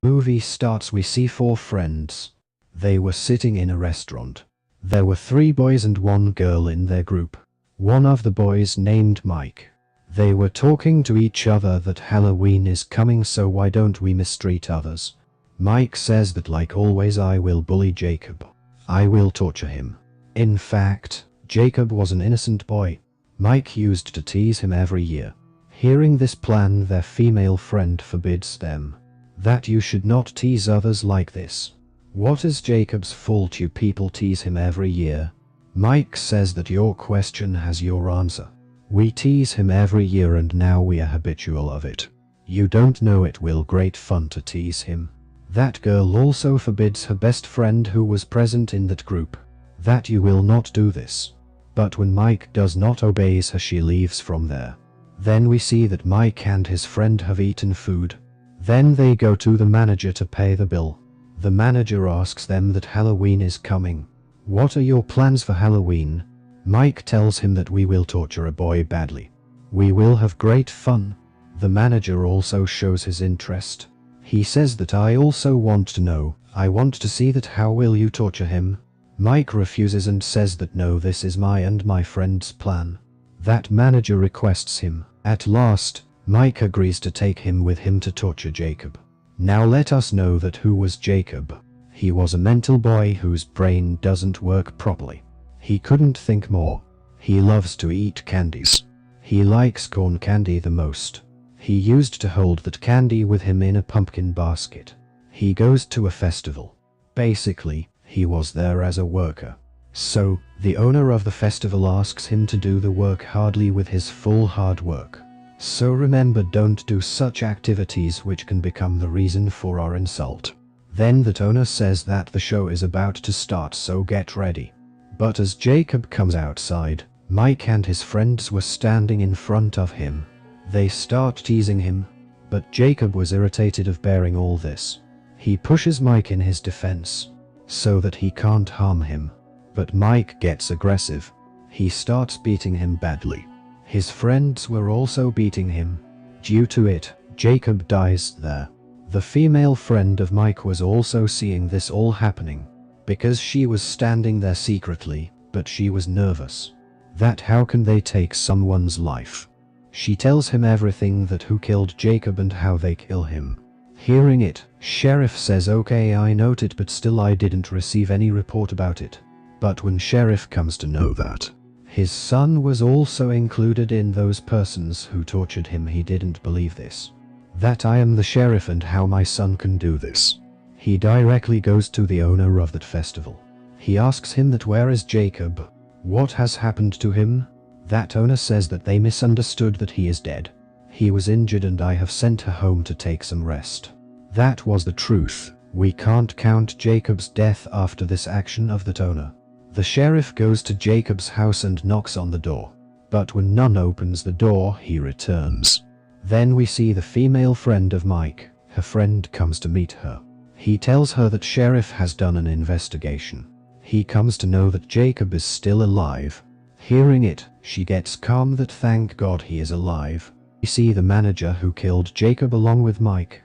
Movie starts. We see four friends. They were sitting in a restaurant. There were three boys and one girl in their group. One of the boys named Mike. They were talking to each other that Halloween is coming, so why don't we mistreat others? Mike says that like always I will bully Jacob. I will torture him. In fact, Jacob was an innocent boy. Mike used to tease him every year. Hearing this plan, their female friend forbids them. That you should not tease others like this. What is Jacob's fault? You people tease him every year. Mike says that your question has your answer. We tease him every year and now we are habitual of it. You don't know it will great fun to tease him. That girl also forbids her best friend who was present in that group. That you will not do this. But when Mike does not obeys her, she leaves from there. Then we see that Mike and his friend have eaten food. Then they go to the manager to pay the bill. The manager asks them that Halloween is coming. What are your plans for Halloween? Mike tells him that we will torture a boy badly. We will have great fun. The manager also shows his interest. He says that I also want to know. I want to see that. How will you torture him? Mike refuses and says that no, this is my and my friend's plan. That manager requests him. At last, Mike agrees to take him with him to torture Jacob. Now let us know that who was Jacob. He was a mental boy whose brain doesn't work properly. He couldn't think more. He loves to eat candies. He likes corn candy the most. He used to hold that candy with him in a pumpkin basket. He goes to a festival. Basically, he was there as a worker. So, the owner of the festival asks him to do the work hardly with his full hard work. So remember, don't do such activities which can become the reason for our insult. Then that owner says that the show is about to start, so get ready. But as Jacob comes outside, Mike and his friends were standing in front of him. They start teasing him, but Jacob was irritated of bearing all this. He pushes Mike in his defense, so that he can't harm him. But Mike gets aggressive. He starts beating him badly. His friends were also beating him. Due to it, Jacob dies there. The female friend of Mike was also seeing this all happening, because she was standing there secretly, but she was nervous. That how can they take someone's life? She tells him everything, that who killed Jacob and how they kill him. Hearing it, Sheriff says okay, I noted, but still I didn't receive any report about it. But when Sheriff comes to know that his son was also included in those persons who tortured him, he didn't believe this. That I am the sheriff and how my son can do this. He directly goes to the owner of that festival. He asks him that where is Jacob? What has happened to him? That owner says that they misunderstood, that he is dead. He was injured and I have sent her home to take some rest. That was the truth. We can't count Jacob's death after this action of that owner. The sheriff goes to Jacob's house and knocks on the door. But when none opens the door, he returns. Then we see the female friend of Mike. Her friend comes to meet her. He tells her that sheriff has done an investigation. He comes to know that Jacob is still alive. Hearing it, she gets calm, that thank God he is alive. We see the manager who killed Jacob along with Mike.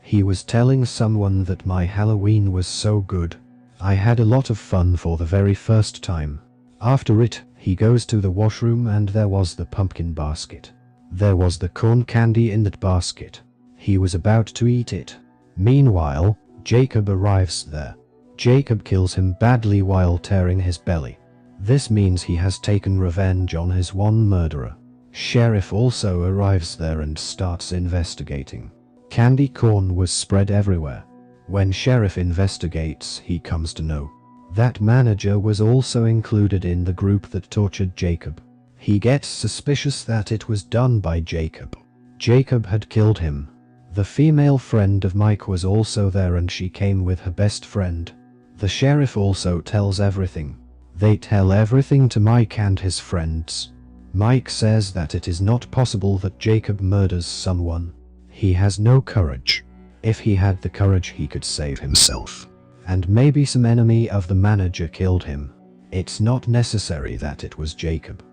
He was telling someone that my Halloween was so good. I had a lot of fun for the very first time. After it, he goes to the washroom and there was the pumpkin basket. There was the corn candy in that basket. He was about to eat it. Meanwhile, Jacob arrives there. Jacob kills him badly while tearing his belly. This means he has taken revenge on his one murderer. Sheriff also arrives there and starts investigating. Candy corn was spread everywhere. When Sheriff investigates, he comes to know that manager was also included in the group that tortured Jacob. He gets suspicious that it was done by Jacob. Jacob had killed him. The female friend of Mike was also there and she came with her best friend. The sheriff also tells everything. They tell everything to Mike and his friends. Mike says that it is not possible that Jacob murders someone. He has no courage. If he had the courage, he could save himself. And maybe some enemy of the manager killed him. It's not necessary that it was Jacob.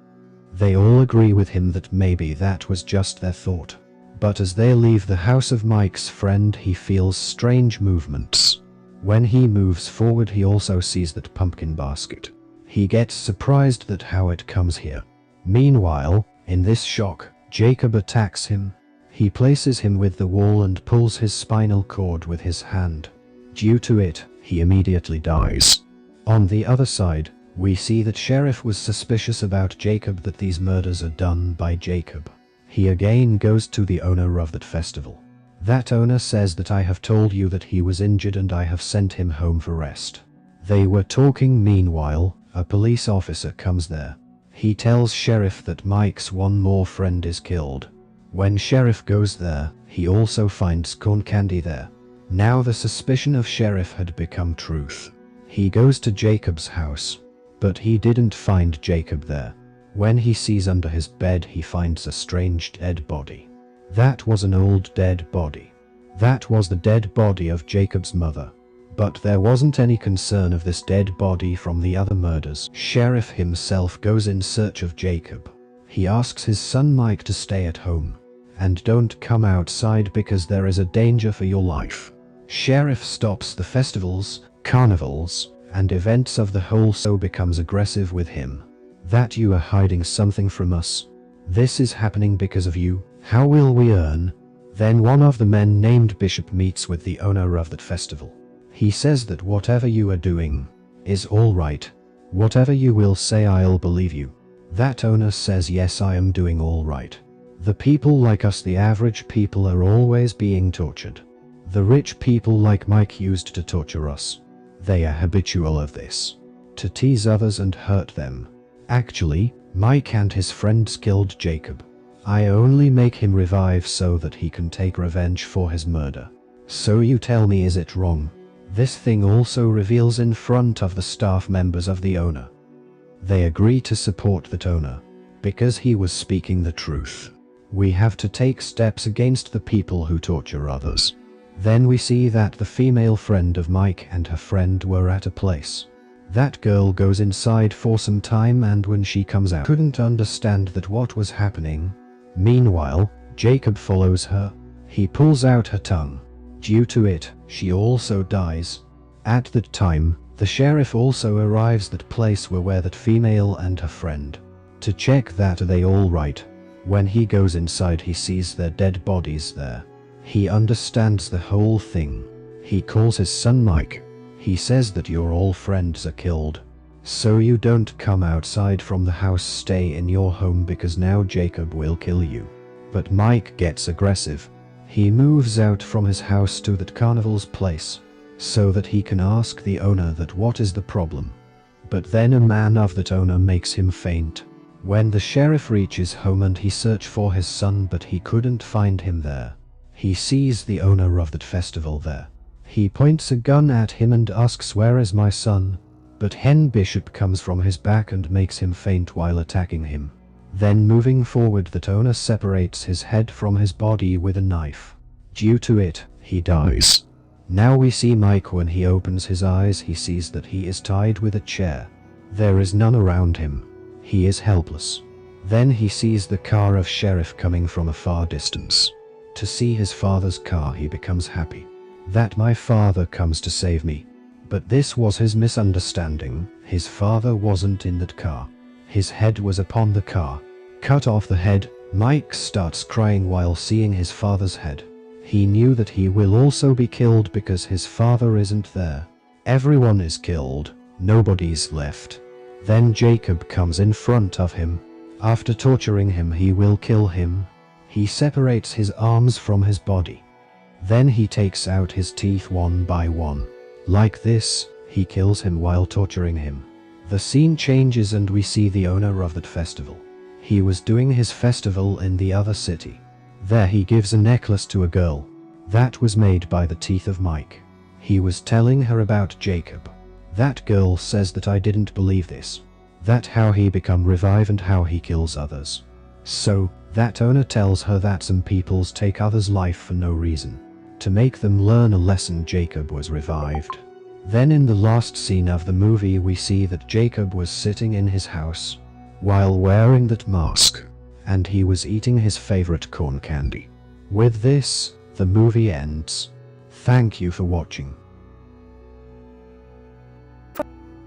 They all agree with him that maybe that was just their thought. But as they leave the house of Mike's friend, he feels strange movements. When he moves forward, he also sees that pumpkin basket. He gets surprised that how it comes here. Meanwhile, in this shock, Jacob attacks him. He places him with the wall and pulls his spinal cord with his hand. Due to it, he immediately dies. On the other side, we see that Sheriff was suspicious about Jacob, that these murders are done by Jacob. He again goes to the owner of that festival. That owner says that I have told you that he was injured and I have sent him home for rest. They were talking. Meanwhile, a police officer comes there. He tells Sheriff that Mike's one more friend is killed. When Sheriff goes there, he also finds corn candy there. Now the suspicion of Sheriff had become truth. He goes to Jacob's house, but he didn't find Jacob there. When he sees under his bed, he finds a strange dead body. That was an old dead body. That was the dead body of Jacob's mother. But there wasn't any concern of this dead body from the other murders. Sheriff himself goes in search of Jacob. He asks his son Mike to stay at home and don't come outside because there is a danger for your life. Sheriff stops the festivals, carnivals, and events of the whole, so becomes aggressive with him. That you are hiding something from us. This is happening because of you. How will we earn? Then one of the men named Bishop meets with the owner of that festival. He says that whatever you are doing is all right. Whatever you will say, I'll believe you. That owner says, yes, I am doing all right. The people like us, the average people, are always being tortured. The rich people like Mike used to torture us. They are habitual of this, to tease others and hurt them. Actually, Mike and his friends killed Jacob. I only make him revive so that he can take revenge for his murder. So you tell me, is it wrong? This thing also reveals in front of the staff members of the owner. They agree to support that owner because he was speaking the truth. We have to take steps against the people who torture others. Then we see that the female friend of Mike and her friend were at a place. That girl goes inside for some time, and when she comes out, couldn't understand that what was happening. Meanwhile, Jacob follows her. He pulls out her tongue. Due to it, she also dies. At that time, the sheriff also arrives that place where that female and her friend, to check that are they all right. When he goes inside, he sees their dead bodies there. He understands the whole thing. He calls his son Mike. He says that your all friends are killed. So you don't come outside from the house, stay in your home because now Jacob will kill you. But Mike gets aggressive. He moves out from his house to that carnival's place, so that he can ask the owner that what is the problem. But then a man of that owner makes him faint. When the sheriff reaches home and he search for his son, but he couldn't find him there. He sees the owner of that festival there. He points a gun at him and asks, where is my son? But Hen Bishop comes from his back and makes him faint while attacking him. Then moving forward, that owner separates his head from his body with a knife. Due to it, he dies. Now we see Mike. When he opens his eyes, he sees that he is tied with a chair. There is none around him. He is helpless. Then he sees the car of sheriff coming from a far distance. To see his father's car, he becomes happy. That my father comes to save me. But this was his misunderstanding. His father wasn't in that car. His head was upon the car. Cut off the head. Mike starts crying while seeing his father's head. He knew that he will also be killed because his father isn't there. Everyone is killed. Nobody's left. Then Jacob comes in front of him. After torturing him, he will kill him. He separates his arms from his body. Then he takes out his teeth one by one. Like this, he kills him while torturing him. The scene changes and we see the owner of that festival. He was doing his festival in the other city. There he gives a necklace to a girl. That was made by the teeth of Mike. He was telling her about Jacob. That girl says that I didn't believe this. That how he become revive and how he kills others. So, that owner tells her that some peoples take others' life for no reason. To make them learn a lesson, Jacob was revived. Then in the last scene of the movie, we see that Jacob was sitting in his house while wearing that mask, and he was eating his favorite corn candy. With this, the movie ends. Thank you for watching.